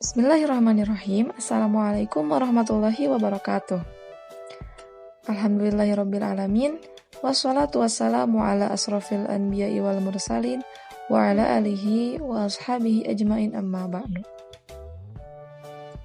Bismillahirrahmanirrahim. Assalamualaikum warahmatullahi wabarakatuh. Alhamdulillahirrabbilalamin. Wassalatu wassalamu ala asrafil anbiya'i wal mursalin wa ala alihi wa ashabihi ajmain amma ba'du.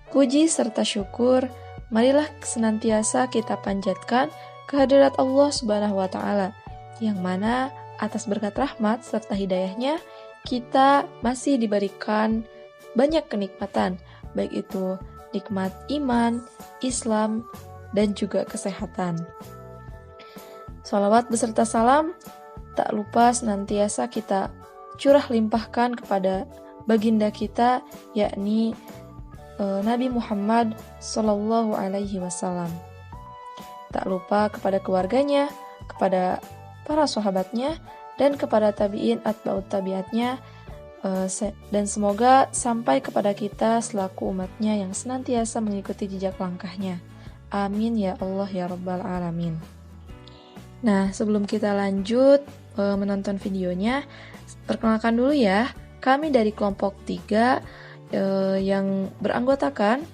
Puji serta syukur marilah senantiasa kita panjatkan kehadirat Allah Subhanahu wa taala, yang mana atas berkat rahmat serta hidayahnya kita masih diberikan banyak kenikmatan, baik itu nikmat iman, Islam, dan juga kesehatan. Shalawat beserta salam tak lupa senantiasa kita curah limpahkan kepada baginda kita, yakni Nabi Muhammad Sallallahu Alaihi Wasallam. Tak lupa kepada keluarganya, kepada para sahabatnya, dan kepada tabi'in atba'ut tabi'atnya, dan semoga sampai kepada kita selaku umatnya yang senantiasa mengikuti jejak langkahnya. Amin ya Allah ya Rabbal Alamin. Nah, sebelum kita lanjut menonton videonya, perkenalkan dulu ya, kami dari kelompok 3 yang beranggotakan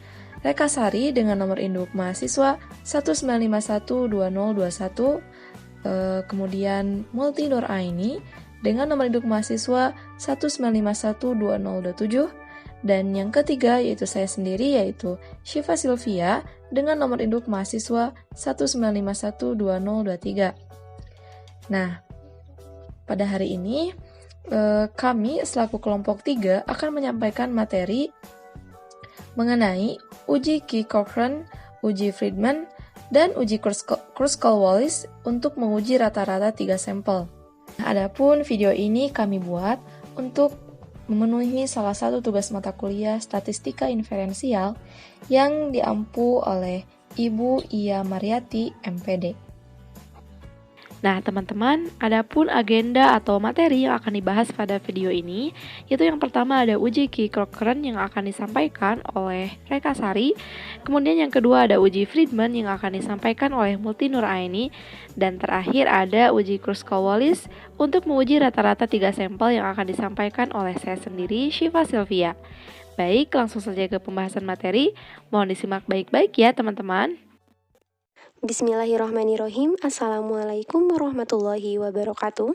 Reka Sari dengan nomor induk mahasiswa 19512021, kemudian Multi Nur Aini dengan nomor induk mahasiswa 19512027, dan yang ketiga yaitu saya sendiri, yaitu Syifa Sylvia dengan nomor induk mahasiswa 19512023. Nah, pada hari ini kami selaku kelompok 3 akan menyampaikan materi mengenai uji Key-Cochran, uji Friedman, dan uji Kruskal-Wallis untuk menguji rata-rata 3 sampel. Adapun video ini kami buat untuk memenuhi salah satu tugas mata kuliah statistika inferensial yang diampu oleh Ibu Iya Mariati, MPD. Nah teman-teman, adapun agenda atau materi yang akan dibahas pada video ini, yaitu yang pertama ada uji Key-Cochran yang akan disampaikan oleh Reka Sari, kemudian yang kedua ada uji Friedman yang akan disampaikan oleh Multi Nur Aini, dan terakhir ada uji Kruskal-Wallis untuk menguji rata-rata 3 sampel yang akan disampaikan oleh saya sendiri, Syifa Sylvia. Baik, langsung saja ke pembahasan materi, mohon disimak baik-baik ya teman-teman. Bismillahirrahmanirrahim. Assalamualaikum warahmatullahi wabarakatuh.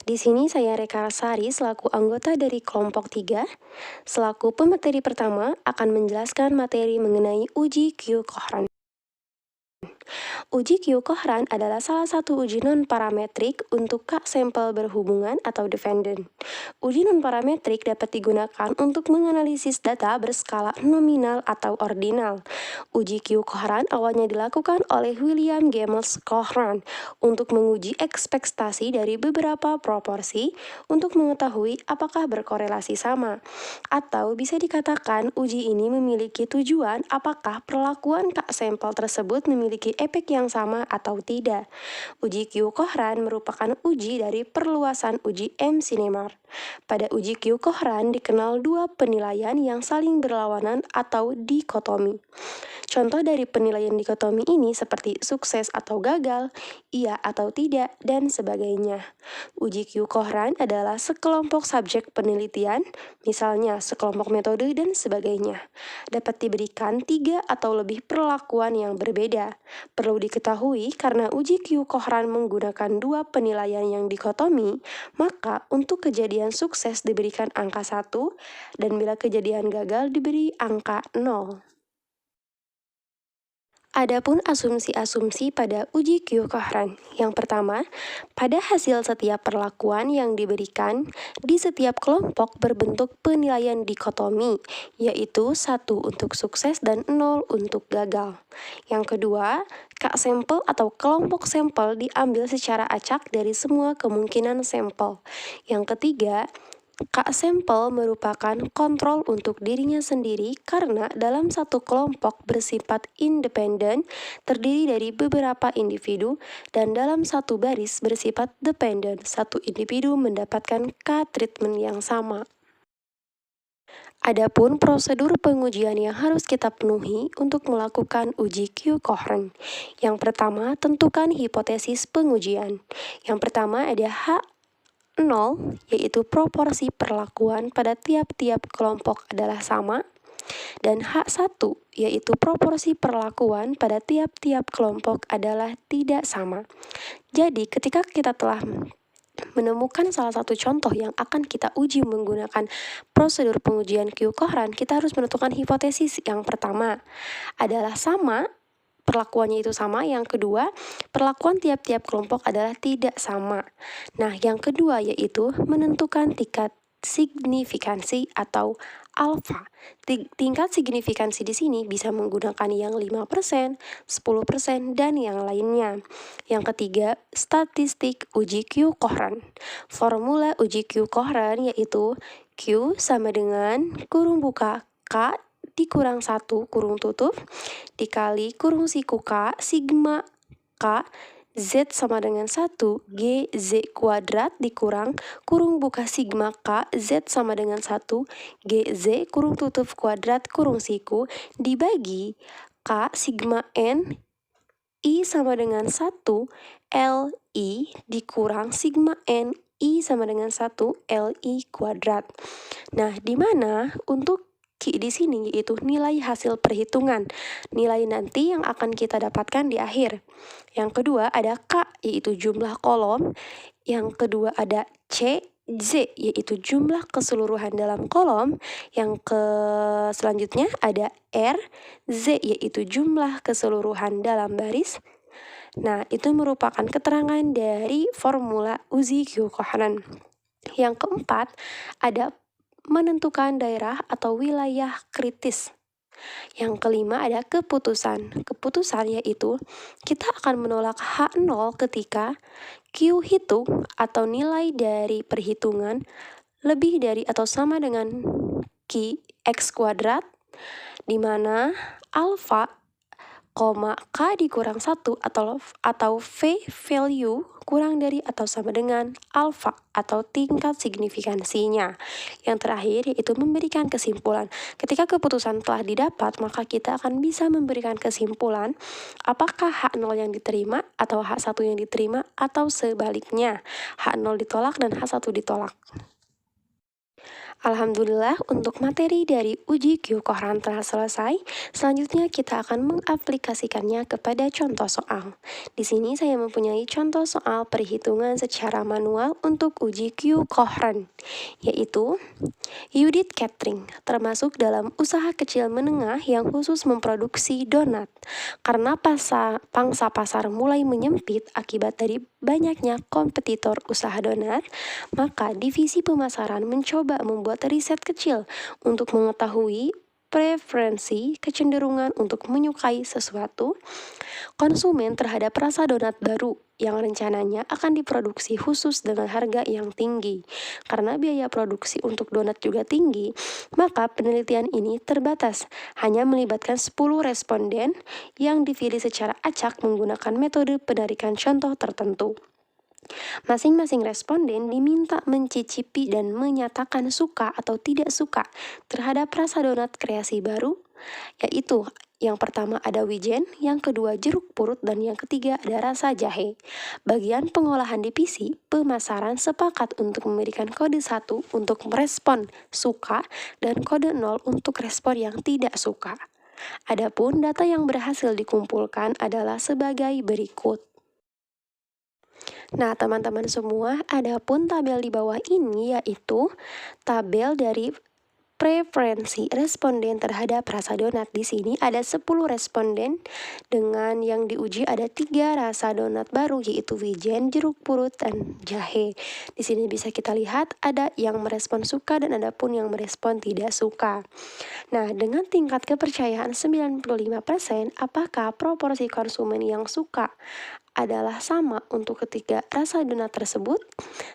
Di sini saya Reka Sari selaku anggota dari kelompok 3. Selaku pemateri pertama akan menjelaskan materi mengenai uji Key-Cochran. Uji Key-Cochran adalah salah satu uji non-parametrik untuk K sampel berhubungan atau dependent. Uji non-parametrik dapat digunakan untuk menganalisis data berskala nominal atau ordinal. Uji Key-Cochran awalnya dilakukan oleh William James Cochran untuk menguji ekspektasi dari beberapa proporsi untuk mengetahui apakah berkorelasi sama. Atau bisa dikatakan uji ini memiliki tujuan apakah perlakuan K sampel tersebut memiliki efek yang sama atau tidak. Uji Key-Cochran merupakan uji dari perluasan uji M-Sinemar. Pada uji Key-Cochran dikenal 2 penilaian yang saling berlawanan atau dikotomi. Contoh dari penilaian dikotomi ini seperti sukses atau gagal, iya atau tidak, dan sebagainya. Uji Key-Cochran adalah sekelompok subjek penelitian, misalnya sekelompok metode dan sebagainya. Dapat diberikan 3 atau lebih perlakuan yang berbeda. Perlu diketahui karena uji Key-Cochran menggunakan 2 penilaian yang dikotomi, maka untuk kejadian sukses diberikan angka 1, dan bila kejadian gagal diberi angka 0. Adapun asumsi-asumsi pada uji Key-Cochran. Yang pertama, pada hasil setiap perlakuan yang diberikan di setiap kelompok berbentuk penilaian dikotomi, yaitu 1 untuk sukses dan 0 untuk gagal. Yang kedua, K sampel atau kelompok sampel diambil secara acak dari semua kemungkinan sampel. Yang ketiga, K sampel merupakan kontrol untuk dirinya sendiri karena dalam satu kelompok bersifat independen terdiri dari beberapa individu, dan dalam satu baris bersifat dependen, satu individu mendapatkan K treatment yang sama. Adapun prosedur pengujian yang harus kita penuhi untuk melakukan uji Key-Cochran. Yang pertama, tentukan hipotesis pengujian. Yang pertama ada H0, yaitu proporsi perlakuan pada tiap-tiap kelompok adalah sama. Dan H1 yaitu proporsi perlakuan pada tiap-tiap kelompok adalah tidak sama. Jadi ketika kita telah menemukan salah satu contoh yang akan kita uji menggunakan prosedur pengujian Q kohran, kita harus menentukan hipotesis. Yang pertama adalah sama, perlakuannya itu sama. Yang kedua, perlakuan tiap-tiap kelompok adalah tidak sama. Nah, yang kedua yaitu menentukan tingkat signifikansi atau alfa. Tingkat signifikansi di sini bisa menggunakan yang 5%, 10%, dan yang lainnya. Yang ketiga, statistik uji Q kohran. Formula uji Q kohran yaitu Q sama dengan kurung buka K dikurang 1 kurung tutup dikali kurung siku K sigma K Z sama dengan 1 G Z kuadrat dikurang kurung buka sigma K Z sama dengan 1 G Z kurung tutup kuadrat kurung siku dibagi K sigma N I sama dengan 1 L I dikurang sigma N I sama dengan 1 L I kuadrat. Nah, di mana untuk Q di sini yaitu nilai hasil perhitungan, nilai nanti yang akan kita dapatkan di akhir. Yang kedua ada K yaitu jumlah kolom, yang kedua ada C, Z yaitu jumlah keseluruhan dalam kolom, yang selanjutnya ada R, Z yaitu jumlah keseluruhan dalam baris. Nah, itu merupakan keterangan dari formula uji Q kohran. Yang keempat ada menentukan daerah atau wilayah kritis. Yang kelima ada keputusan. Keputusan yaitu kita akan menolak H0 ketika Q hitung atau nilai dari perhitungan lebih dari atau sama dengan Q X kuadrat, di mana alfa, K dikurang 1 atau V value kurang dari atau sama dengan alfa atau tingkat signifikansinya. Yang terakhir yaitu memberikan kesimpulan. Ketika keputusan telah didapat, maka kita akan bisa memberikan kesimpulan apakah H0 yang diterima atau H1 yang diterima atau sebaliknya. H0 ditolak dan H1 ditolak. Alhamdulillah untuk materi dari uji Q kohran telah selesai. Selanjutnya kita akan mengaplikasikannya kepada contoh soal. Di sini saya mempunyai contoh soal perhitungan secara manual untuk uji Q kohran, yaitu Yudit Catering termasuk dalam usaha kecil menengah yang khusus memproduksi donat. Karena pangsa pasar mulai menyempit akibat dari banyaknya kompetitor usaha donat, maka divisi pemasaran mencoba membuat riset kecil untuk mengetahui preferensi kecenderungan untuk menyukai sesuatu konsumen terhadap rasa donat baru yang rencananya akan diproduksi khusus dengan harga yang tinggi. Karena biaya produksi untuk donat juga tinggi, maka penelitian ini terbatas, hanya melibatkan 10 responden yang dipilih secara acak menggunakan metode penarikan contoh tertentu. Masing-masing responden diminta mencicipi dan menyatakan suka atau tidak suka terhadap rasa donat kreasi baru, yaitu yang pertama ada wijen, yang kedua jeruk purut, dan yang ketiga ada rasa jahe. Bagian pengolahan divisi pemasaran sepakat untuk memberikan kode 1 untuk merespon suka dan kode 0 untuk respon yang tidak suka. Adapun data yang berhasil dikumpulkan adalah sebagai berikut. Nah, teman-teman semua, adapun tabel di bawah ini yaitu tabel dari preferensi responden terhadap rasa donat. Di sini ada 10 responden dengan yang diuji ada 3 rasa donat baru yaitu wijen, jeruk purut, dan jahe. Di sini bisa kita lihat ada yang merespon suka dan ada pun yang merespon tidak suka. Nah, dengan tingkat kepercayaan 95%, apakah proporsi konsumen yang suka adalah sama untuk ketiga rasa donat tersebut?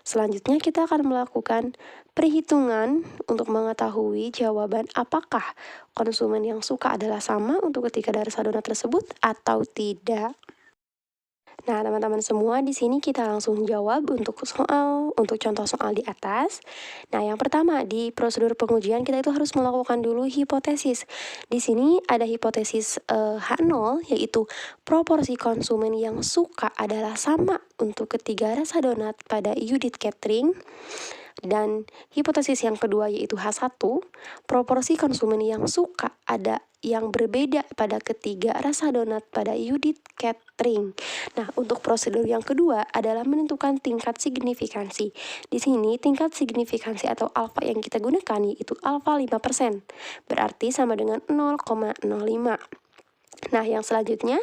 Selanjutnya kita akan melakukan perhitungan untuk mengetahui jawaban apakah konsumen yang suka adalah sama untuk ketiga rasa donat tersebut atau tidak. Nah, teman-teman semua, di sini kita langsung jawab untuk contoh soal di atas. Nah, yang pertama di prosedur pengujian kita itu harus melakukan dulu hipotesis. Di sini ada hipotesis H0 yaitu proporsi konsumen yang suka adalah sama untuk ketiga rasa donat pada Yudit Catering. Dan hipotesis yang kedua yaitu H1, proporsi konsumen yang suka ada yang berbeda pada ketiga rasa donat pada Judith Catering. Nah, untuk prosedur yang kedua adalah menentukan tingkat signifikansi. Di sini tingkat signifikansi atau alfa yang kita gunakan yaitu alfa 5%, berarti sama dengan 0,05. Nah, yang selanjutnya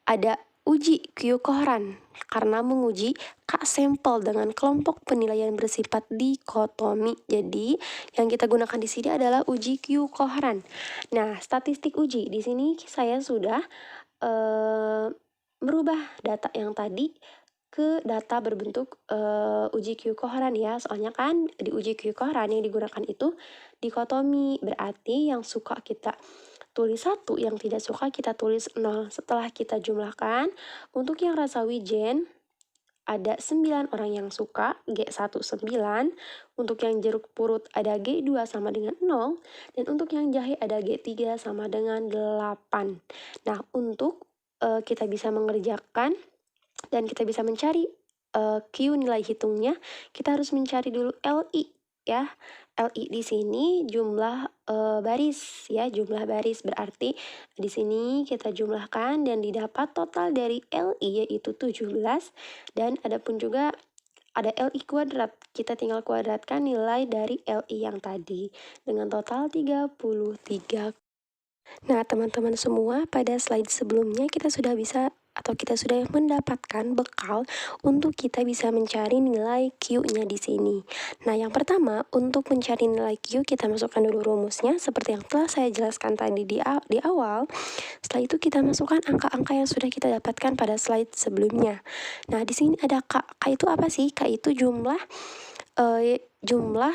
ada uji Q koheran karena menguji K sampel dengan kelompok penilaian bersifat dikotomi. Jadi, yang kita gunakan di sini adalah uji Q koheran. Nah, statistik uji di sini saya sudah merubah data yang tadi ke data berbentuk uji Q koheran ya. Soalnya kan di uji Q koheran yang digunakan itu dikotomi, berarti yang suka kita tulis 1, yang tidak suka kita tulis 0. Setelah kita jumlahkan, untuk yang rasa wijen ada 9 orang yang suka, G1 9. Untuk yang jeruk purut ada G2 sama dengan 0. Dan untuk yang jahe ada G3 sama dengan 8. Nah, untuk kita bisa mengerjakan dan kita bisa mencari Q nilai hitungnya, kita harus mencari dulu LI ya. LI di sini jumlah baris ya, jumlah baris, berarti di sini kita jumlahkan dan didapat total dari LI yaitu 17, dan adapun juga ada LI kuadrat. Kita tinggal kuadratkan nilai dari LI yang tadi dengan total 33. Nah, teman-teman semua, pada slide sebelumnya kita sudah mendapatkan bekal untuk kita bisa mencari nilai Q-nya di sini. Nah, yang pertama, untuk mencari nilai Q, kita masukkan dulu rumusnya seperti yang telah saya jelaskan tadi di awal. Setelah itu kita masukkan angka-angka yang sudah kita dapatkan pada slide sebelumnya. Nah, di sini ada K. K itu apa sih? K itu jumlah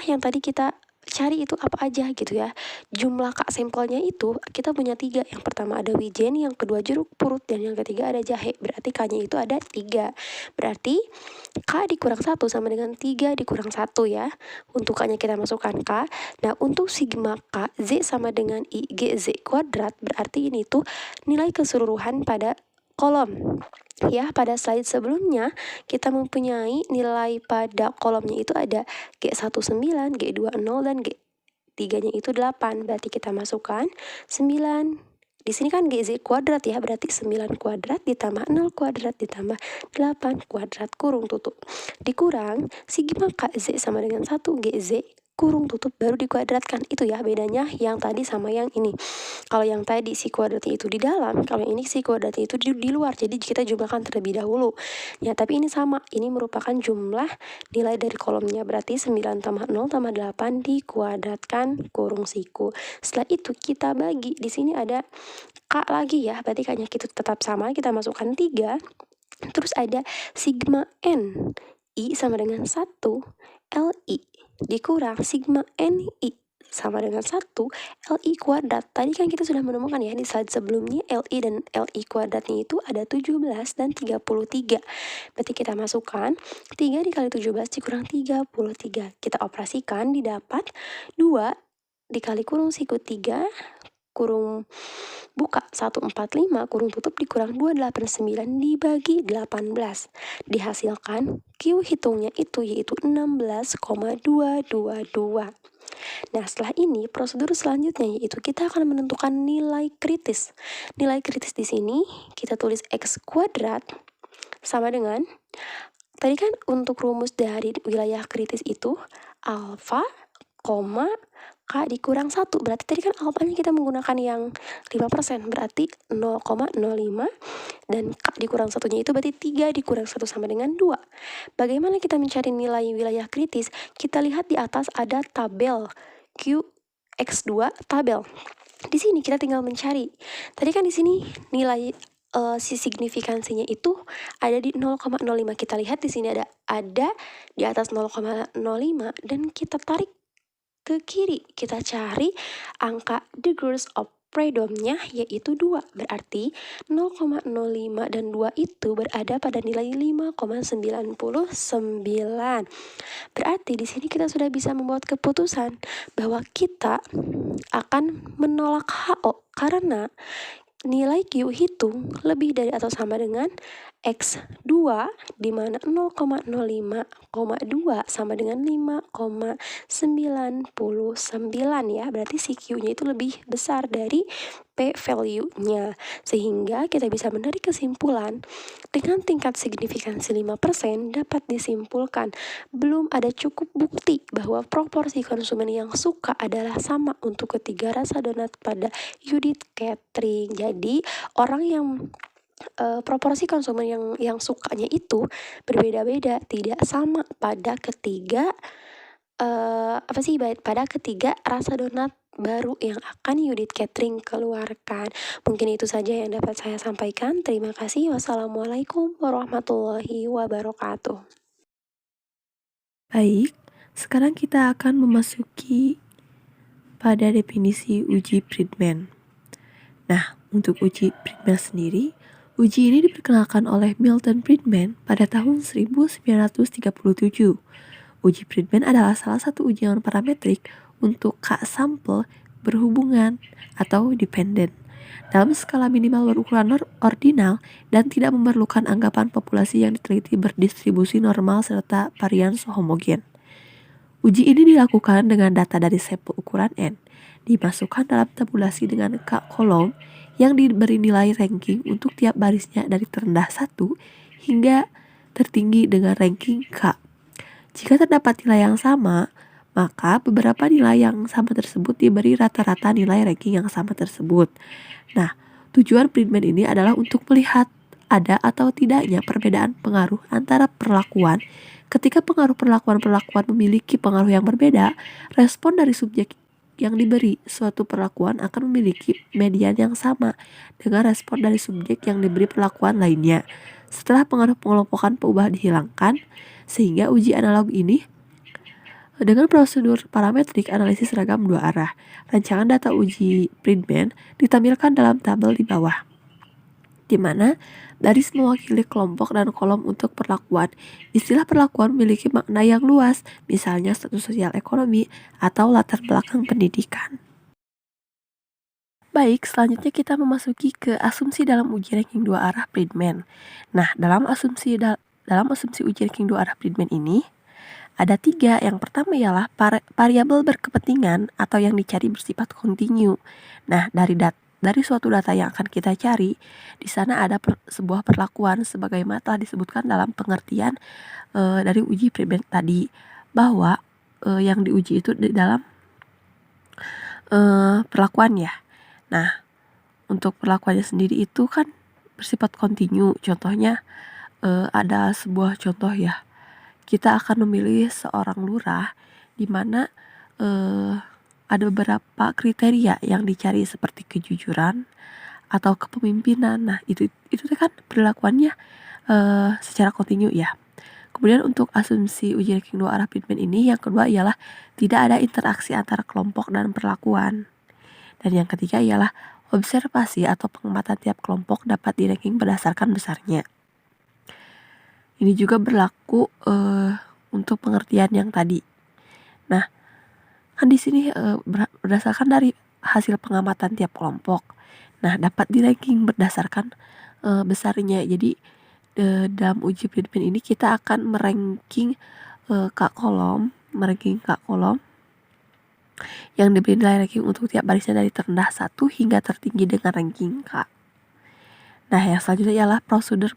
yang tadi kita cari itu apa aja gitu ya. Jumlah K sampelnya itu kita punya 3. Yang pertama ada wijen, yang kedua jeruk purut, dan yang ketiga ada jahe. Berarti K-nya itu ada 3. Berarti K dikurang 1 sama dengan 3 dikurang 1 ya. Untuk K-nya kita masukkan K. Nah, untuk sigma K, Z sama dengan I GZ kuadrat. Berarti ini tuh nilai keseluruhan pada kolom. Ya, pada slide sebelumnya kita mempunyai nilai pada kolomnya itu ada G1 9, G2 0, dan G3-nya itu 8. Berarti kita masukkan 9. Di sini kan GZ kuadrat ya, berarti 9 kuadrat ditambah 0 kuadrat ditambah 8 kuadrat kurung tutup. Dikurang sigma KZ sama dengan 1 GZ kurung tutup baru dikuadratkan. Itu ya bedanya yang tadi sama yang ini. Kalau yang tadi si kuadratnya itu di dalam, kalau ini si kuadratnya itu di luar. Jadi kita jumlahkan terlebih dahulu. Ya, tapi ini sama. Ini merupakan jumlah nilai dari kolomnya. Berarti 9 tambah 0 tambah 8 dikuadratkan kurung siku. Setelah itu kita bagi. Di sini ada K lagi ya. Berarti K-nya kita tetap sama. Kita masukkan 3. Terus ada sigma N. I sama dengan 1 LI dikurang sigma NI sama dengan 1 LI kuadrat. Tadi kan kita sudah menemukan ya di slide sebelumnya LI dan LI kuadratnya itu ada 17 dan 33. Berarti kita masukkan 3 dikali 17 dikurang 33. Kita operasikan didapat 2 dikali kurung siku 3 kurung buka 145 kurung tutup dikurang 289 dibagi 18. Dihasilkan Q hitungnya itu yaitu 16,222. Nah, setelah ini prosedur selanjutnya yaitu kita akan menentukan nilai kritis. Nilai kritis di sini kita tulis X kuadrat sama dengan, tadi kan untuk rumus dari wilayah kritis itu alfa, K dikurang 1. Berarti tadi kan alfanya kita menggunakan yang 5%. Berarti 0,05. Dan K dikurang 1-nya itu berarti 3 dikurang 1 sama dengan 2. Bagaimana kita mencari nilai wilayah kritis? Kita lihat di atas ada tabel QX2 tabel. Di sini kita tinggal mencari. Tadi kan di sini nilai si signifikansinya itu ada di 0,05. Kita lihat di sini ada di atas 0,05 dan kita tarik ke kiri, kita cari angka degrees of freedom-nya yaitu 2. Berarti 0,05 dan 2 itu berada pada nilai 5,99. Berarti di sini kita sudah bisa membuat keputusan bahwa kita akan menolak HO karena nilai Q hitung lebih dari atau sama dengan X2 di mana 0,05,2 sama dengan 5,99 ya. Berarti si Q-nya itu lebih besar dari P value-nya. Sehingga kita bisa menarik kesimpulan dengan tingkat signifikansi 5% dapat disimpulkan belum ada cukup bukti bahwa proporsi konsumen yang suka adalah sama untuk ketiga rasa donat pada Judith Catering. Jadi orang yang proporsi konsumen yang sukanya itu berbeda-beda, tidak sama pada ketiga pada ketiga rasa donat baru yang akan Judith Catering keluarkan. Mungkin itu saja yang dapat saya sampaikan. Terima kasih. Wassalamualaikum warahmatullahi wabarakatuh. Baik, sekarang kita akan memasuki pada definisi uji Friedman. Nah, untuk uji Friedman sendiri, uji ini diperkenalkan oleh Milton Friedman pada tahun 1937. Uji Friedman adalah salah satu ujian parametrik untuk K sampel berhubungan atau dependen dalam skala minimal berukuran ordinal dan tidak memerlukan anggapan populasi yang diteliti berdistribusi normal serta varians homogen. Uji ini dilakukan dengan data dari sampel ukuran N, dimasukkan dalam tabulasi dengan K kolom yang diberi nilai ranking untuk tiap barisnya dari terendah 1 hingga tertinggi dengan ranking K. Jika terdapat nilai yang sama, maka beberapa nilai yang sama tersebut diberi rata-rata nilai ranking yang sama tersebut. Nah, tujuan Friedman ini adalah untuk melihat ada atau tidaknya perbedaan pengaruh antara perlakuan. Ketika pengaruh perlakuan memiliki pengaruh yang berbeda, respon dari subjek yang diberi suatu perlakuan akan memiliki median yang sama dengan respon dari subjek yang diberi perlakuan lainnya. Setelah pengaruh pengelompokan perubahan dihilangkan, sehingga uji analog ini dengan prosedur parametrik analisis seragam dua arah. Rancangan data uji Friedman ditampilkan dalam tabel di bawah, di mana baris mewakili kelompok dan kolom untuk perlakuan. Istilah perlakuan memiliki makna yang luas, misalnya status sosial ekonomi atau latar belakang pendidikan. Baik, selanjutnya kita memasuki ke asumsi dalam uji ranking dua arah Friedman. Nah, dalam asumsi uji ranking dua arah Friedman ini ada 3. Yang pertama ialah variabel berkepentingan atau yang dicari bersifat kontinu. Nah, dari suatu data yang akan kita cari, di sana ada sebuah perlakuan sebagaimana telah disebutkan dalam pengertian dari uji Friedman tadi, bahwa yang diuji itu di dalam perlakuan ya. Nah, untuk perlakuannya sendiri itu kan bersifat kontinu. Contohnya ada sebuah contoh ya. Kita akan memilih seorang lurah di mana ada beberapa kriteria yang dicari seperti kejujuran atau kepemimpinan. Nah, itu kan perlakuannya secara kontinu ya. Kemudian untuk asumsi uji ranking dua arah Friedman ini, yang kedua ialah tidak ada interaksi antara kelompok dan perlakuan. Dan yang ketiga ialah observasi atau pengamatan tiap kelompok dapat di-ranking berdasarkan besarnya. Ini juga berlaku untuk pengertian yang tadi. Nah, kan di sini berdasarkan dari hasil pengamatan tiap kelompok. Nah, dapat di-ranking berdasarkan besarnya. Jadi dalam uji Friedman ini kita akan meranking K kolom yang diberi nilai ranking untuk tiap barisnya dari terendah 1 hingga tertinggi dengan ranking K. Nah, yang selanjutnya ialah prosedur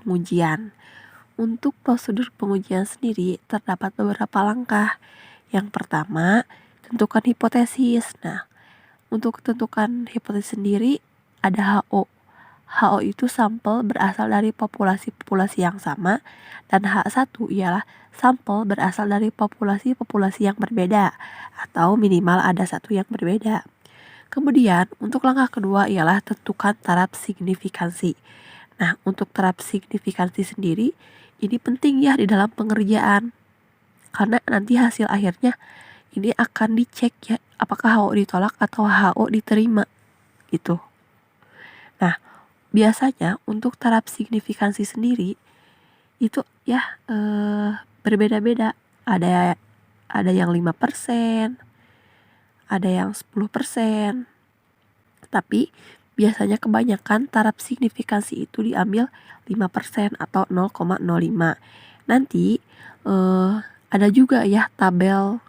pengujian. Untuk prosedur pengujian sendiri terdapat beberapa langkah. Yang pertama, tentukan hipotesis. Nah, untuk tentukan hipotesis sendiri ada HO. HO itu sampel berasal dari populasi yang sama, dan H1 ialah sampel berasal dari populasi yang berbeda atau minimal ada satu yang berbeda. Kemudian untuk langkah kedua ialah tentukan taraf signifikansi. Nah, untuk taraf signifikansi sendiri ini penting ya di dalam pengerjaan, karena nanti hasil akhirnya ini akan dicek ya apakah HO ditolak atau HO diterima gitu. Nah, biasanya untuk taraf signifikansi sendiri itu ya berbeda-beda. Ada yang 5%, ada yang 10%. Tapi biasanya kebanyakan taraf signifikansi itu diambil 5% atau 0,05. Nanti ada juga ya tabel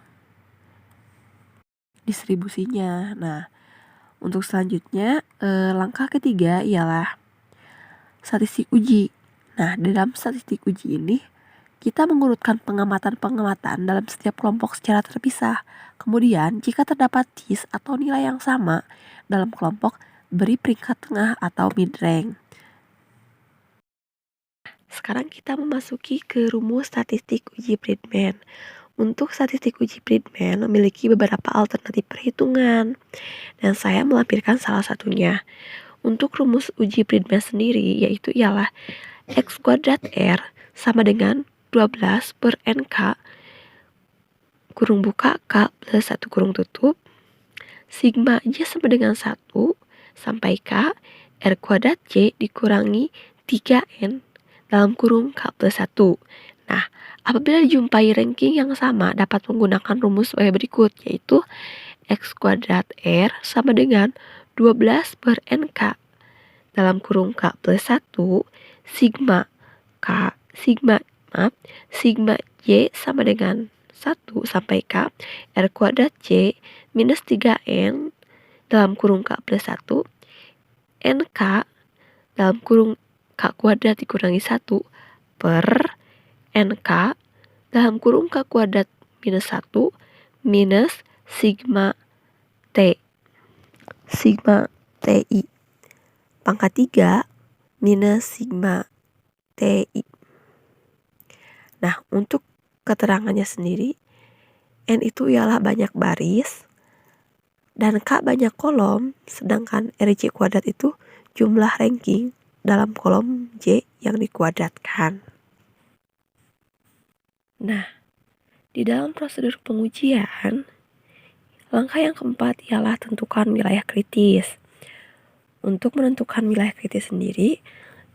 distribusinya. Nah, untuk selanjutnya langkah ketiga ialah statistik uji. Nah, dalam statistik uji ini kita mengurutkan pengamatan-pengamatan dalam setiap kelompok secara terpisah. Kemudian, jika terdapat TIS atau nilai yang sama dalam kelompok, beri peringkat tengah atau mid-rank. Sekarang kita memasuki ke rumus statistik uji Friedman. Untuk statistik uji Friedman memiliki beberapa alternatif perhitungan, dan saya melampirkan salah satunya. Untuk rumus uji Friedman sendiri, yaitu ialah X kuadrat R sama dengan 12 per NK kurung buka K plus 1 kurung tutup sigma J sama dengan 1 sampai K R kuadrat J dikurangi 3N dalam kurung K plus 1. Nah, apabila dijumpai ranking yang sama dapat menggunakan rumus sebagai berikut, yaitu X kuadrat R sama dengan 12 per NK dalam kurung K plus 1 sigma J sama dengan 1 sampai K R kuadrat J minus 3N dalam kurung K plus 1 NK dalam kurung K kuadrat dikurangi 1 per NK dalam kurung K kuadrat minus 1 minus sigma TI pangkat 3 minus sigma TI. Nah, untuk keterangannya sendiri, N itu ialah banyak baris dan K banyak kolom, sedangkan RJ kuadrat itu jumlah ranking dalam kolom J yang dikuadratkan. Nah, di dalam prosedur pengujian, langkah yang keempat ialah tentukan wilayah kritis. Untuk menentukan wilayah kritis sendiri,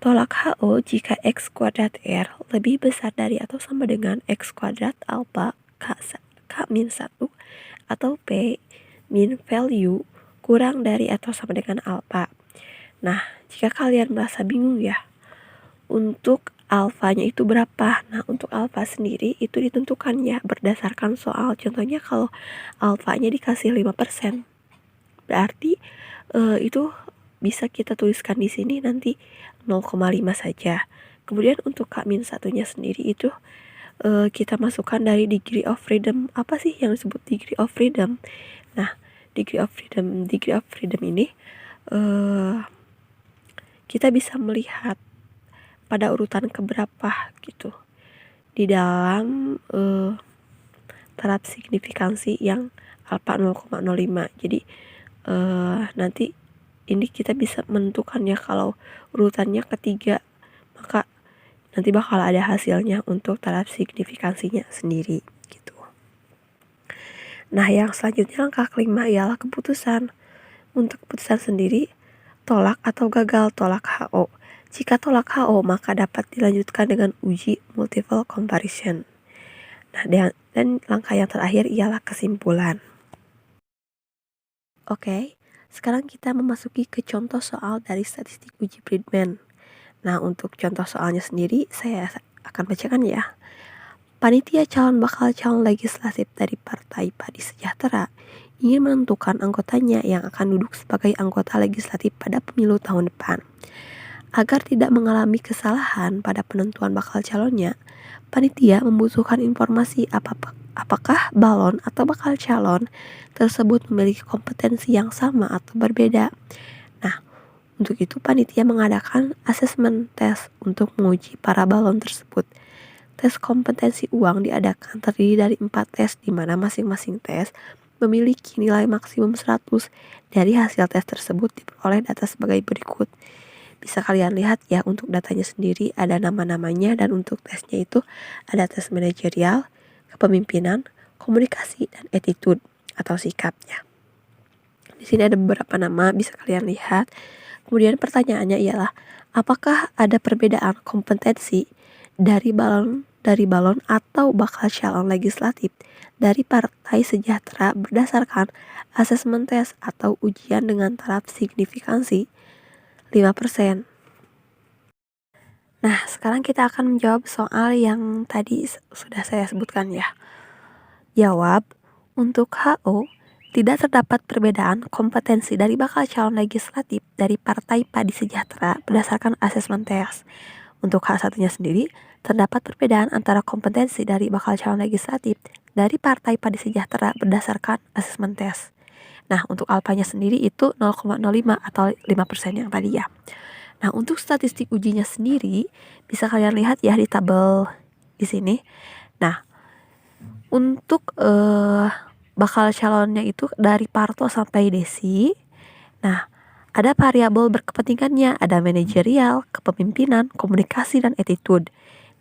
tolak HO jika X kuadrat R lebih besar dari atau sama dengan X kuadrat alpha K min 1 atau P min value kurang dari atau sama dengan alpha. Nah, jika kalian merasa bingung ya, untuk alfanya itu berapa? Nah, untuk alfa sendiri itu ditentukan ya berdasarkan soal. Contohnya kalau alfanya dikasih 5%, berarti itu bisa kita tuliskan di sini nanti 0,5 saja. Kemudian untuk K-1-nya sendiri itu kita masukkan dari degree of freedom. Apa sih yang disebut degree of freedom? Nah, degree of freedom ini kita bisa melihat pada urutan keberapa gitu di dalam taraf signifikansi yang alpha 0,05. Jadi nanti ini kita bisa menentukannya kalau urutannya ketiga, maka nanti bakal ada hasilnya untuk taraf signifikansinya sendiri gitu. Nah, yang selanjutnya langkah kelima ialah keputusan. Untuk keputusan sendiri, tolak atau gagal tolak HO. Jika tolak HO, maka dapat dilanjutkan dengan uji multiple comparison. Nah, dan langkah yang terakhir ialah kesimpulan. Oke. Sekarang kita memasuki ke contoh soal dari statistik uji Friedman. Nah, untuk contoh soalnya sendiri saya akan bacakan ya. Panitia bakal calon legislatif dari Partai Padi Sejahtera ingin menentukan anggotanya yang akan duduk sebagai anggota legislatif pada pemilu tahun depan. Agar tidak mengalami kesalahan pada penentuan bakal calonnya, panitia membutuhkan informasi apakah balon atau bakal calon tersebut memiliki kompetensi yang sama atau berbeda. Nah, untuk itu panitia mengadakan asesmen tes untuk menguji para balon tersebut. Tes kompetensi uang diadakan terdiri dari 4 tes di mana masing-masing tes memiliki nilai maksimum 100. Dari hasil tes tersebut diperoleh data sebagai berikut. Bisa kalian lihat ya, untuk datanya sendiri ada nama-namanya, dan untuk tesnya itu ada tes manajerial, kepemimpinan, komunikasi, dan attitude atau sikapnya. Di sini ada beberapa nama bisa kalian lihat. Kemudian pertanyaannya ialah apakah ada perbedaan kompetensi dari balon atau bakal calon legislatif dari Partai Sejahtera berdasarkan asesmen tes atau ujian dengan taraf signifikansi 5%. Nah, sekarang kita akan menjawab soal yang tadi sudah saya sebutkan ya. Jawab, untuk HO, tidak terdapat perbedaan kompetensi dari bakal calon legislatif dari Partai Padi Sejahtera berdasarkan asesmen tes. Untuk H1-nya sendiri, terdapat perbedaan antara kompetensi dari bakal calon legislatif dari Partai Padi Sejahtera berdasarkan asesmen tes. Nah, untuk alfanya sendiri itu 0,05 atau 5% yang tadi ya. Nah, untuk statistik ujinya sendiri, bisa kalian lihat ya di tabel di sini. Nah, untuk bakal calonnya itu dari Parto sampai Desi. Nah, ada variabel berkepentingannya, ada manajerial, kepemimpinan, komunikasi, dan attitude.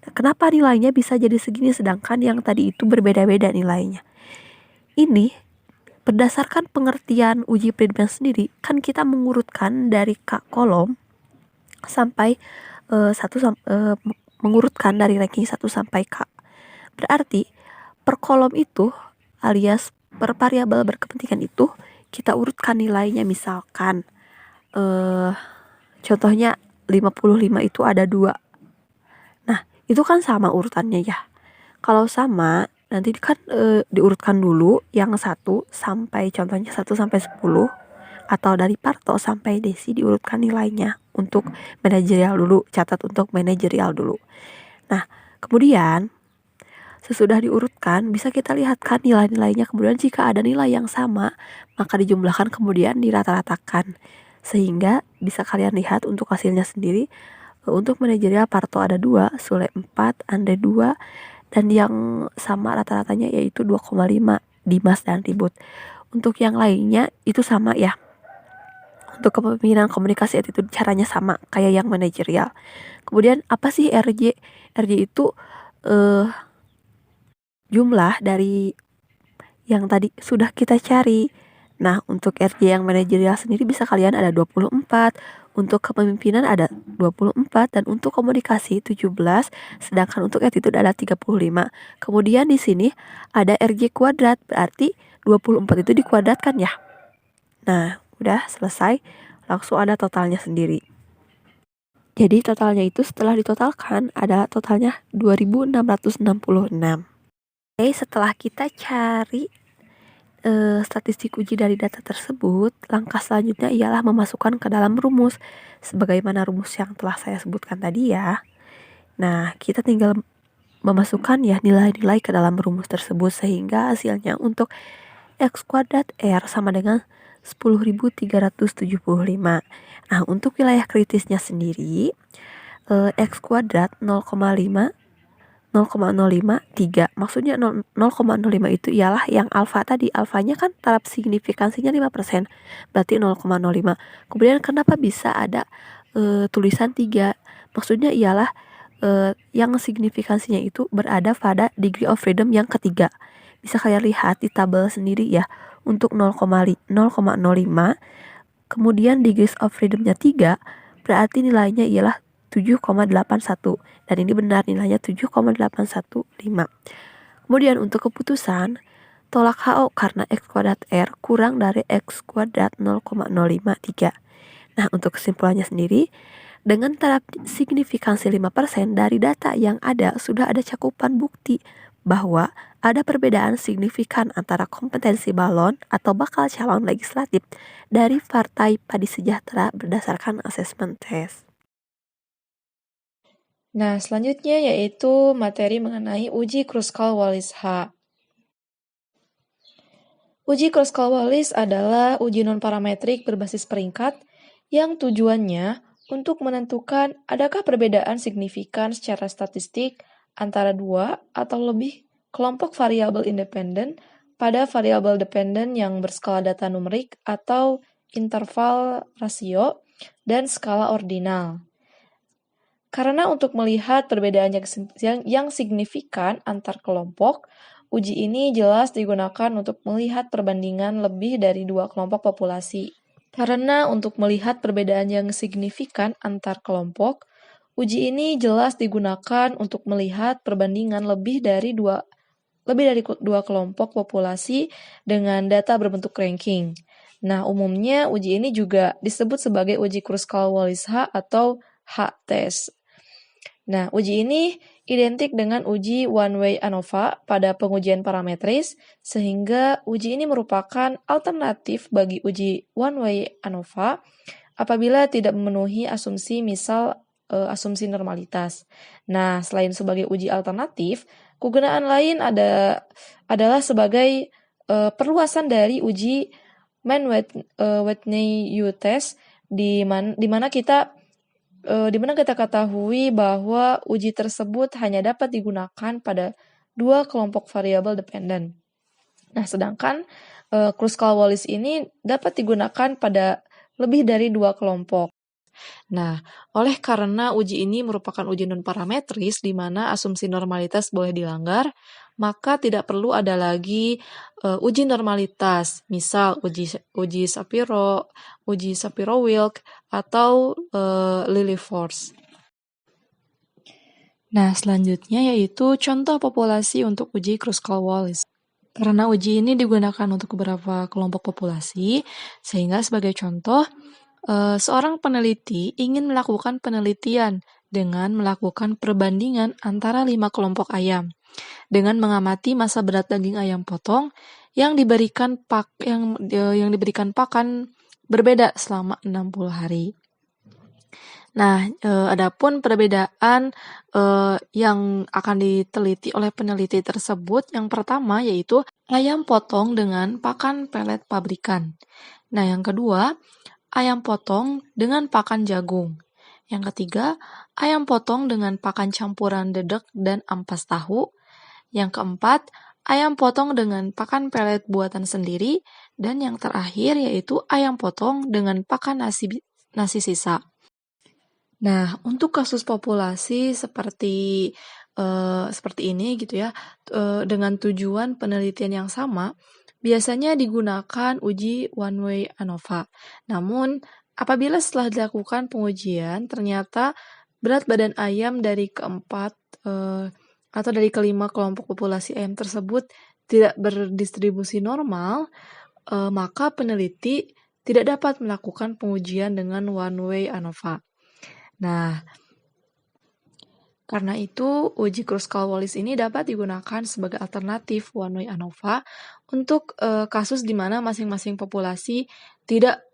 Nah, kenapa nilainya bisa jadi segini sedangkan yang tadi itu berbeda-beda nilainya? Ini berdasarkan pengertian uji Friedman sendiri, kan kita mengurutkan dari kolom sampai mengurutkan dari ranking 1 sampai K. Berarti per kolom itu alias per variabel berkepentingan itu kita urutkan nilainya, misalkan contohnya 55 itu ada 2. Nah, itu kan sama urutannya ya. Kalau sama, nanti kan diurutkan dulu yang 1 sampai contohnya 1 sampai 10 atau dari Parto sampai Desi diurutkan nilainya untuk manajerial dulu, catat untuk manajerial dulu. Nah, kemudian sesudah diurutkan, bisa kita lihatkan nilai-nilainya. Kemudian jika ada nilai yang sama, maka dijumlahkan kemudian dirata-ratakan. Sehingga bisa kalian lihat untuk hasilnya sendiri. Untuk manajerial Parto ada 2, Sule 4, Andre 2, dan yang sama rata-ratanya yaitu 2,5, Dimas dan Ribut. Untuk yang lainnya itu sama ya. Untuk kepemimpinan, komunikasi, attitude caranya sama kayak yang manajerial. Kemudian apa sih RJ? RJ itu jumlah dari yang tadi sudah kita cari. Nah, untuk RJ yang manajerial sendiri bisa kalian ada 24, untuk kepemimpinan ada 24, dan untuk komunikasi 17, sedangkan untuk attitude ada 35. Kemudian di sini ada RJ kuadrat, berarti 24 itu dikuadratkan ya. Nah, udah selesai, langsung ada totalnya sendiri. Jadi totalnya itu setelah ditotalkan ada totalnya 2666. Oke, setelah kita cari statistik uji dari data tersebut, langkah selanjutnya ialah memasukkan ke dalam rumus sebagaimana rumus yang telah saya sebutkan tadi ya. Nah, kita tinggal memasukkan ya nilai-nilai ke dalam rumus tersebut sehingga hasilnya untuk X kuadrat R sama dengan 10.375. Nah, untuk wilayah kritisnya sendiri X kuadrat 0,05 maksudnya 0,05 itu ialah yang alfa tadi. Alfanya kan taraf signifikansinya 5%, berarti 0,05. Kemudian kenapa bisa ada tulisan 3? Maksudnya ialah yang signifikansinya itu berada pada degree of freedom yang ketiga. Bisa kalian lihat di tabel sendiri ya. Untuk 0,05 kemudian degrees of freedomnya 3, berarti nilainya ialah 7,81, dan ini benar nilainya 7,815. Kemudian untuk keputusan tolak HO karena X kuadrat R kurang dari X kuadrat 0,053. Nah, untuk kesimpulannya sendiri, dengan taraf signifikansi 5% dari data yang ada sudah ada cakupan bukti bahwa ada perbedaan signifikan antara kompetensi balon atau bakal calon legislatif dari Partai Padi Sejahtera berdasarkan asesmen tes. Nah, selanjutnya yaitu materi mengenai uji Kruskal-Wallis-H. Uji Kruskal-Wallis adalah uji non-parametrik berbasis peringkat yang tujuannya untuk menentukan adakah perbedaan signifikan secara statistik antara 2 atau lebih kelompok variabel independen pada variabel dependen yang berskala data numerik atau interval rasio dan skala ordinal. Karena untuk melihat perbedaan yang signifikan antar kelompok, uji ini jelas digunakan untuk melihat perbandingan lebih dari 2 kelompok populasi. Karena untuk melihat perbedaan yang signifikan antar kelompok, uji ini jelas digunakan untuk melihat perbandingan lebih dari 2 lebih dari dua kelompok populasi dengan data berbentuk ranking. Nah, umumnya uji ini juga disebut sebagai uji Kruskal-Wallis-H atau H-test. Nah, uji ini identik dengan uji one-way ANOVA pada pengujian parametris, sehingga uji ini merupakan alternatif bagi uji one-way ANOVA apabila tidak memenuhi asumsi, misal asumsi normalitas. Nah, selain sebagai uji alternatif, kegunaan lain adalah sebagai perluasan dari uji Mann-Whitney U-test di mana kita ketahui bahwa uji tersebut hanya dapat digunakan pada dua kelompok variabel dependen. Nah, sedangkan Kruskal-Wallis ini dapat digunakan pada lebih dari dua kelompok. Nah, oleh karena uji ini merupakan uji non-parametris di mana asumsi normalitas boleh dilanggar, maka tidak perlu ada lagi uji normalitas, misal uji Shapiro, uji Shapiro-Wilk, atau Lilliefors. Nah, selanjutnya yaitu contoh populasi untuk uji Kruskal-Wallis. Karena uji ini digunakan untuk beberapa kelompok populasi, sehingga sebagai contoh, seorang peneliti ingin melakukan penelitian dengan melakukan perbandingan antara 5 kelompok ayam dengan mengamati massa berat daging ayam potong yang diberikan pakan berbeda selama 60 hari. Nah, adapun perbedaan yang akan diteliti oleh peneliti tersebut, yang pertama yaitu ayam potong dengan pakan pelet pabrikan. Nah, yang kedua, ayam potong dengan pakan jagung. Yang ketiga, ayam potong dengan pakan campuran dedek dan ampas tahu. Yang keempat, ayam potong dengan pakan pelet buatan sendiri. Dan yang terakhir yaitu ayam potong dengan pakan nasi sisa. Nah, untuk kasus populasi seperti ini gitu ya, dengan tujuan penelitian yang sama, biasanya digunakan uji one-way ANOVA. Namun, apabila setelah dilakukan pengujian, ternyata berat badan ayam dari keempat atau dari kelima kelompok populasi ayam tersebut tidak berdistribusi normal, maka peneliti tidak dapat melakukan pengujian dengan one-way ANOVA. Nah, karena itu, uji Kruskal-Wallis ini dapat digunakan sebagai alternatif one-way ANOVA untuk kasus di mana masing-masing populasi tidak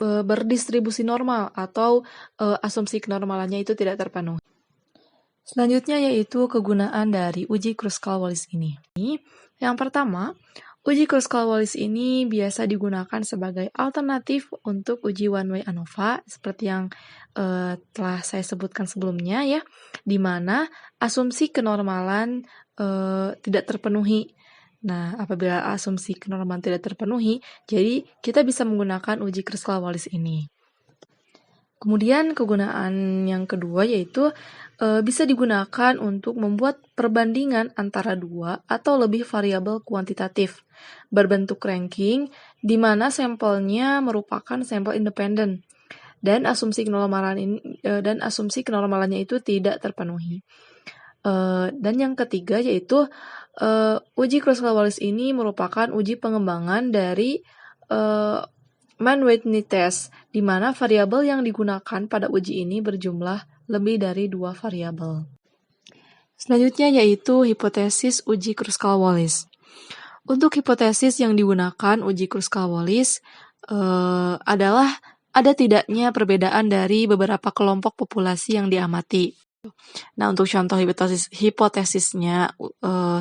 berdistribusi normal atau asumsi kenormalannya itu tidak terpenuhi. Selanjutnya yaitu kegunaan dari uji Kruskal-Wallis ini. Yang pertama, uji Kruskal-Wallis ini biasa digunakan sebagai alternatif untuk uji one-way ANOVA seperti yang telah saya sebutkan sebelumnya ya, di mana asumsi kenormalan tidak terpenuhi. Nah, apabila asumsi kenormalan tidak terpenuhi, jadi kita bisa menggunakan uji Kruskal-Wallis ini. Kemudian kegunaan yang kedua yaitu bisa digunakan untuk membuat perbandingan antara dua atau lebih variabel kuantitatif berbentuk ranking di mana sampelnya merupakan sampel independen dan asumsi kenormalannya itu tidak terpenuhi. Dan yang ketiga yaitu uji Kruskal-Wallis ini merupakan uji pengembangan dari Mann-Whitney test, di mana variabel yang digunakan pada uji ini berjumlah lebih dari 2 variabel. Selanjutnya yaitu hipotesis uji Kruskal-Wallis. Untuk hipotesis yang digunakan uji Kruskal-Wallis adalah ada tidaknya perbedaan dari beberapa kelompok populasi yang diamati. Nah, untuk contoh hipotesisnya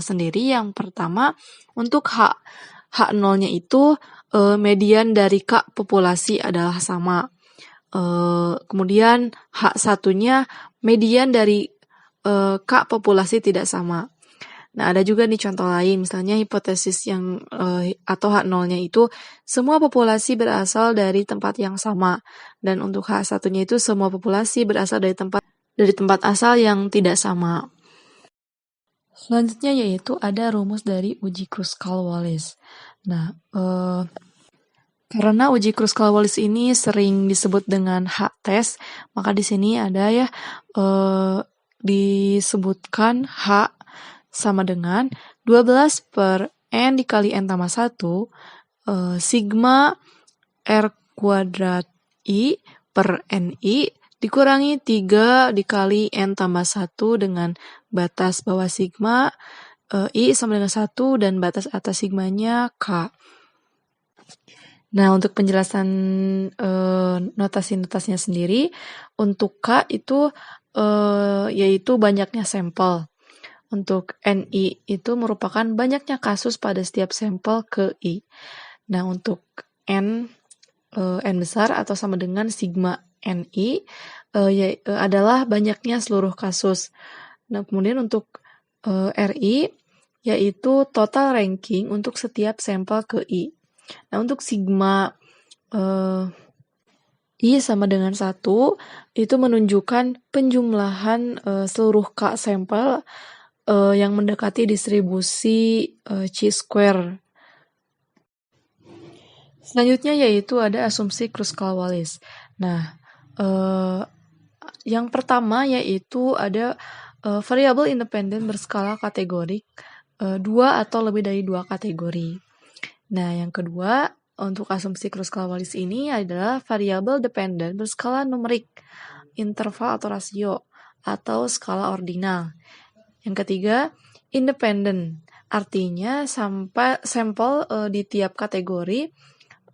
sendiri, yang pertama untuk H0-nya itu median dari K populasi adalah sama. Kemudian H1-nya median dari K populasi tidak sama. Nah, ada juga nih contoh lain, misalnya hipotesis yang atau H0-nya itu semua populasi berasal dari tempat yang sama, dan untuk H1-nya itu semua populasi berasal dari tempat asal yang tidak sama. Selanjutnya yaitu ada rumus dari uji Kruskal-Wallis. Nah, karena uji Kruskal-Wallis ini sering disebut dengan H-test, maka di sini ada ya disebutkan H sama dengan 12 per N dikali N tambah 1, sigma R kuadrat I per NI dikurangi 3 dikali N tambah 1 dengan batas bawah sigma I sama dengan 1 dan batas atas sigmanya K. Nah, untuk penjelasan notasi-notasinya sendiri, untuk K itu yaitu banyaknya sampel. Untuk NI itu merupakan banyaknya kasus pada setiap sampel ke I. Nah, untuk N besar atau sama dengan sigma NI adalah banyaknya seluruh kasus. Nah, kemudian untuk RI yaitu total ranking untuk setiap sampel ke I. Nah, untuk sigma I sama dengan 1 itu menunjukkan penjumlahan seluruh K sampel yang mendekati distribusi chi-square. Selanjutnya yaitu ada asumsi Kruskal-Wallis. Nah, yang pertama yaitu ada variabel independen berskala kategorik 2 atau lebih dari 2 kategori. Nah, yang kedua untuk asumsi Kruskal-Wallis ini adalah variabel dependen berskala numerik, interval atau rasio, atau skala ordinal. Yang ketiga, independen, artinya sampel di tiap kategori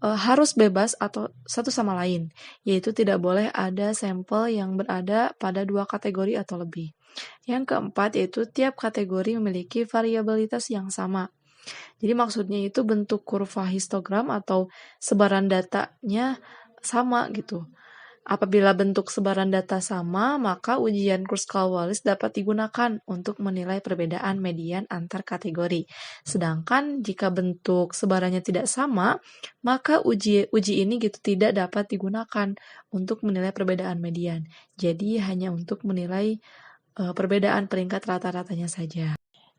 harus bebas atau satu sama lain, yaitu tidak boleh ada sampel yang berada pada 2 kategori atau lebih. Yang keempat yaitu tiap kategori memiliki variabilitas yang sama. Jadi maksudnya itu bentuk kurva histogram atau sebaran datanya sama gitu. Apabila bentuk sebaran data sama, maka ujian Kruskal-Wallis dapat digunakan untuk menilai perbedaan median antar kategori. Sedangkan jika bentuk sebarannya tidak sama, maka uji ini gitu tidak dapat digunakan untuk menilai perbedaan median. Jadi hanya untuk menilai perbedaan peringkat rata-ratanya saja.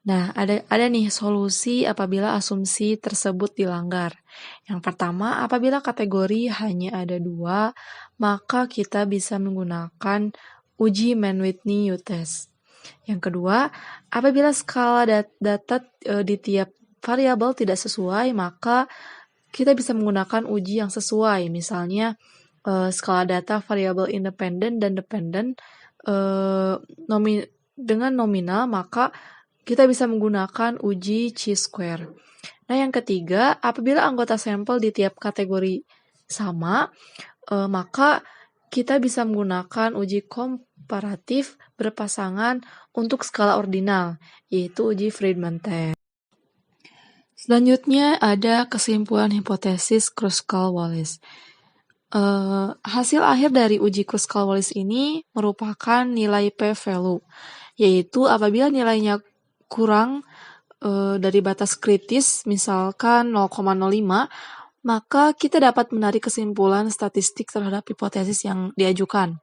Nah, ada nih solusi apabila asumsi tersebut dilanggar. Yang pertama, apabila kategori hanya ada 2, maka kita bisa menggunakan uji Mann-Whitney U-test. Yang kedua, apabila skala data di tiap variabel tidak sesuai, maka kita bisa menggunakan uji yang sesuai. Misalnya, skala data variabel independen dan dependen dengan nominal, maka kita bisa menggunakan uji chi-square. Nah, yang ketiga, apabila anggota sampel di tiap kategori sama, maka kita bisa menggunakan uji komparatif berpasangan untuk skala ordinal, yaitu uji Friedman test. Selanjutnya ada kesimpulan hipotesis Kruskal-Wallis. Hasil akhir dari uji Kruskal-Wallis ini merupakan nilai p-value, yaitu apabila nilainya kurang dari batas kritis, misalkan 0,05, maka kita dapat menarik kesimpulan statistik terhadap hipotesis yang diajukan,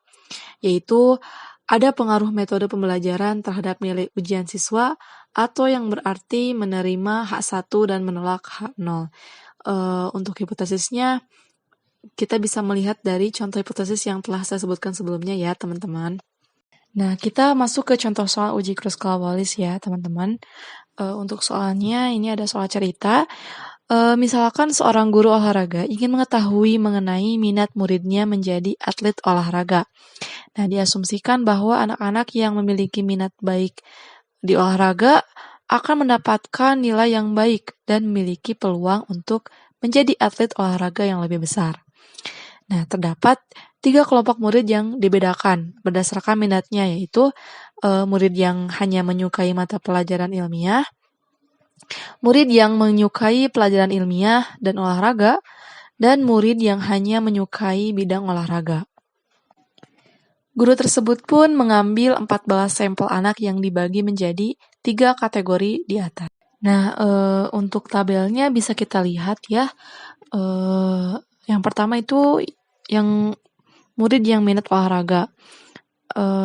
yaitu ada pengaruh metode pembelajaran terhadap nilai ujian siswa atau yang berarti menerima H1 dan menolak H0. Untuk hipotesisnya, kita bisa melihat dari contoh hipotesis yang telah saya sebutkan sebelumnya ya, teman-teman. Nah, kita masuk ke contoh soal uji Kruskal-Wallis ya, teman-teman. Untuk soalnya, ini ada soal cerita. Misalkan seorang guru olahraga ingin mengetahui mengenai minat muridnya menjadi atlet olahraga. Nah, diasumsikan bahwa anak-anak yang memiliki minat baik di olahraga akan mendapatkan nilai yang baik dan memiliki peluang untuk menjadi atlet olahraga yang lebih besar. Nah, terdapat 3 kelompok murid yang dibedakan berdasarkan minatnya, yaitu murid yang hanya menyukai mata pelajaran ilmiah, murid yang menyukai pelajaran ilmiah dan olahraga, dan murid yang hanya menyukai bidang olahraga. Guru tersebut pun mengambil 14 sampel anak yang dibagi menjadi 3 kategori di atas. Nah, untuk tabelnya bisa kita lihat ya. Yang pertama itu yang murid yang minat olahraga.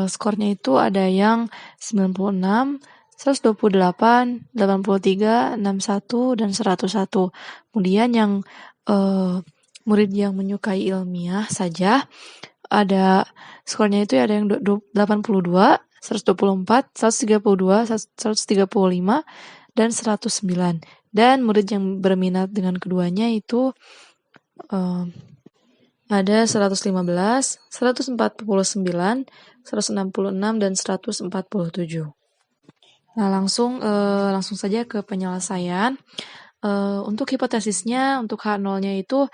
Skornya itu ada yang 96, 128, 83, 61, dan 101. Kemudian yang murid yang menyukai ilmiah saja, ada skornya itu ada yang 82, 124, 132, 135, dan 109. Dan murid yang berminat dengan keduanya itu ada 115, 149, 166, dan 147. Nah, langsung saja ke penyelesaian. Untuk hipotesisnya, untuk H0-nya itu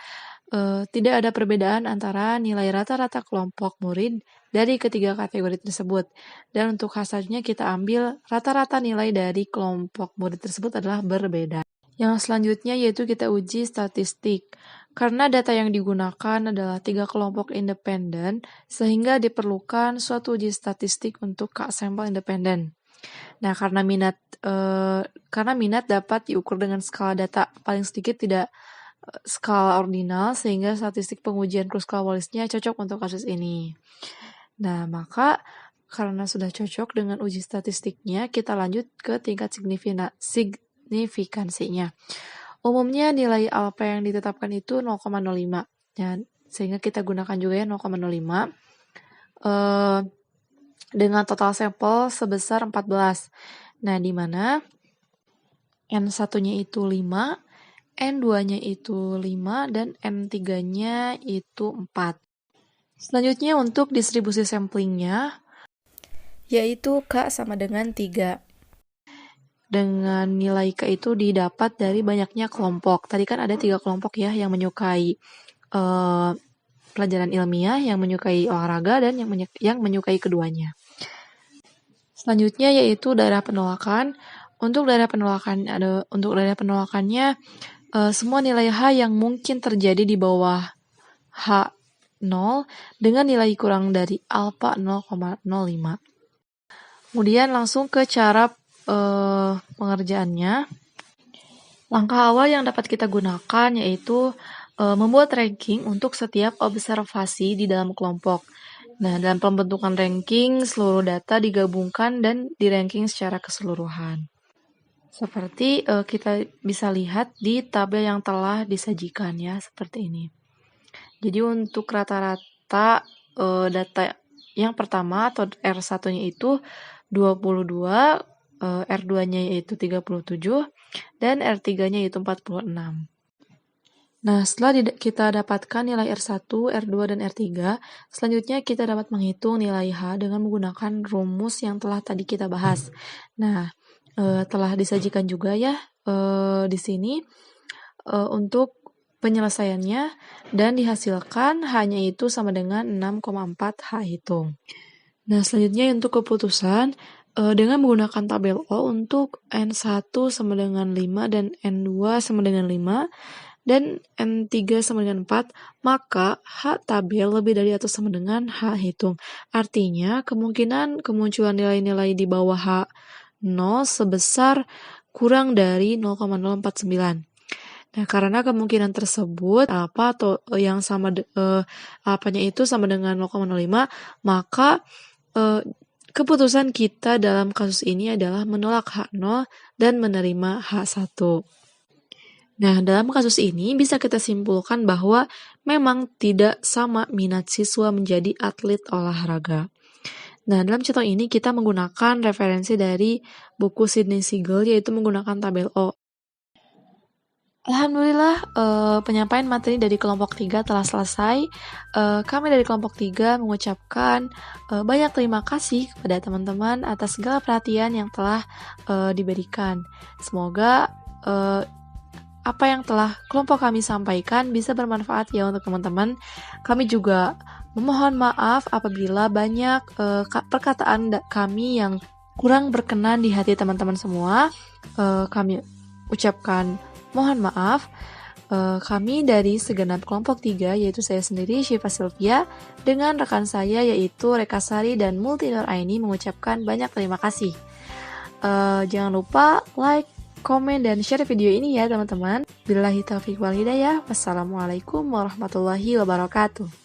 tidak ada perbedaan antara nilai rata-rata kelompok murid dari ketiga kategori tersebut. Dan untuk H1-nya kita ambil rata-rata nilai dari kelompok murid tersebut adalah berbeda. Yang selanjutnya yaitu kita uji statistik. Karena data yang digunakan adalah 3 kelompok independen, sehingga diperlukan suatu uji statistik untuk sampel independen. Nah, karena minat dapat diukur dengan skala data paling sedikit tidak skala ordinal, sehingga statistik pengujian Kruskal-Wallisnya cocok untuk kasus ini. Nah, maka karena sudah cocok dengan uji statistiknya, kita lanjut ke tingkat signifikansinya. Umumnya nilai alfa yang ditetapkan itu 0,05, dan sehingga kita gunakan juga ya 0,05 dengan total sampel sebesar 14. Nah, di mana N1-nya itu 5, N2-nya itu 5, dan N3-nya itu 4. Selanjutnya untuk distribusi samplingnya, yaitu K sama dengan 3. Dengan nilai K itu didapat dari banyaknya kelompok. Tadi kan ada 3 kelompok ya, yang menyukai pelajaran ilmiah, yang menyukai olahraga, dan yang menyukai keduanya. Selanjutnya yaitu daerah penolakan. Untuk daerah penolakannya, semua nilai H yang mungkin terjadi di bawah H0 dengan nilai kurang dari alfa 0,05. Kemudian langsung ke cara pengerjaannya. Langkah awal yang dapat kita gunakan yaitu membuat ranking untuk setiap observasi di dalam kelompok. Nah, dalam pembentukan ranking, seluruh data digabungkan dan di-ranking secara keseluruhan. Seperti kita bisa lihat di tabel yang telah disajikan ya, seperti ini. Jadi untuk rata-rata data yang pertama atau R1-nya itu 22, R2-nya yaitu 37, dan R3-nya yaitu 46. Nah, setelah kita dapatkan nilai R1, R2, dan R3, selanjutnya kita dapat menghitung nilai H dengan menggunakan rumus yang telah tadi kita bahas. Nah, telah disajikan juga ya di sini untuk penyelesaiannya, dan dihasilkan hanya itu sama dengan 6,4 H hitung. Nah, selanjutnya untuk keputusan dengan menggunakan tabel O untuk N1 sama dengan 5 dan N2 sama dengan 5 dan N3 sama dengan 4, maka H tabel lebih dari atau sama dengan H hitung. Artinya kemungkinan kemunculan nilai-nilai di bawah H0 sebesar kurang dari 0,049. Nah, karena kemungkinan tersebut atau yang sama apanya itu sama dengan 0,05, maka keputusan kita dalam kasus ini adalah menolak H0 dan menerima H1. Nah, dalam kasus ini bisa kita simpulkan bahwa memang tidak sama minat siswa menjadi atlet olahraga. Nah, dalam contoh ini kita menggunakan referensi dari buku Sidney Siegel, yaitu menggunakan tabel O. Alhamdulillah, penyampaian materi dari kelompok 3 telah selesai. Kami dari kelompok 3 mengucapkan banyak terima kasih kepada teman-teman atas segala perhatian yang telah diberikan. Semoga apa yang telah kelompok kami sampaikan bisa bermanfaat ya untuk teman-teman. Kami juga memohon maaf apabila banyak perkataan kami yang kurang berkenan di hati teman-teman semua. Kami ucapkan mohon maaf. Kami dari segenap kelompok 3, yaitu saya sendiri, Syifa Sylvia, dengan rekan saya yaitu Rekasari dan Multinur Aini mengucapkan banyak terima kasih. Jangan lupa like, komen, dan share video ini ya teman-teman. Billahi taufiq wal hidayah. Wassalamualaikum warahmatullahi wabarakatuh.